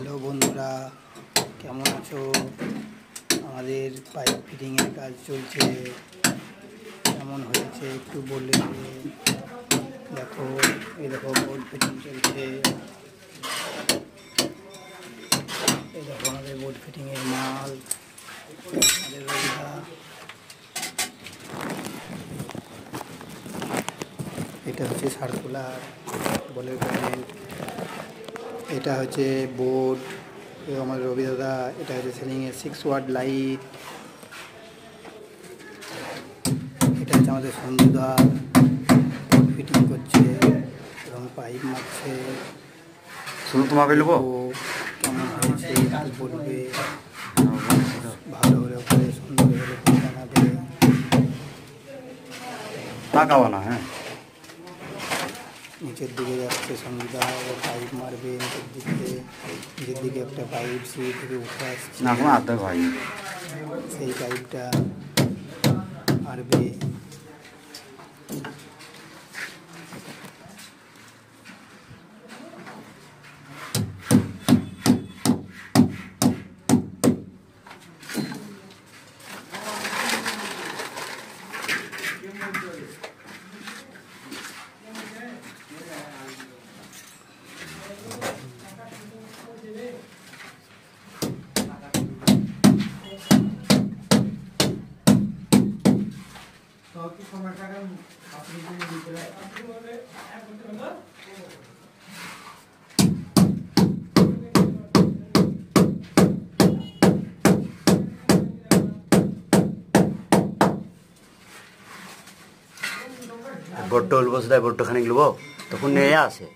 Hello বন্ধুরা, কেমন আছো? আমাদের পাইপ ফিটিংয়ের কাজ চলছে। কেমন হয়েছে একটু বলে দেখো। এই দেখো বোর্ড ফিটিং চলছে। এই দেখো আমাদের বোর্ড ফিটিংয়ের মাল, আমাদের রবিদা। এটা হচ্ছে সার্কুলার বলের প্যানেল, এটা হচ্ছে বোর্ড আমার রবি দাদা। এটা হচ্ছে সিলিংয়ের 6 ওয়াট লাইট। এটা হচ্ছে আমাদের সন্ধ্যা ফিটিং করছে এবং পাইপ মারছে। শুধু তোমাকে নেবো, কেমন হয়েছে একটু বলবে, ভালো হলে পরে সুন্দর হলে পরে জানাবে। তাকাবো না। হ্যাঁ, নিচের দিকে যাচ্ছে সন্ধ্যা, ও পাইপ মারবে নিচের দিকে একটা পাইপ সিঁড়ি থেকে উঠে আসছে, না কোনো আর্ধেক হয়নি। সেই পাইপটা মারবে। বড্ড উলবো, সেটাই বড্ড খানিক নেবো, তখন নিয়ে আসে।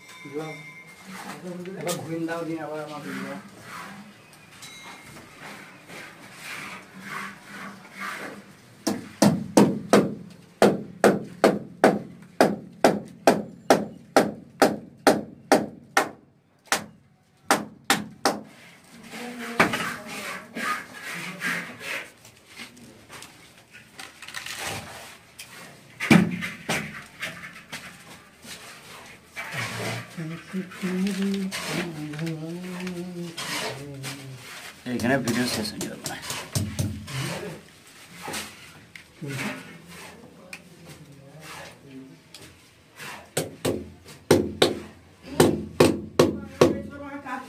এখানে ভিডিও শেষ হয়ে যাবে না। কাজ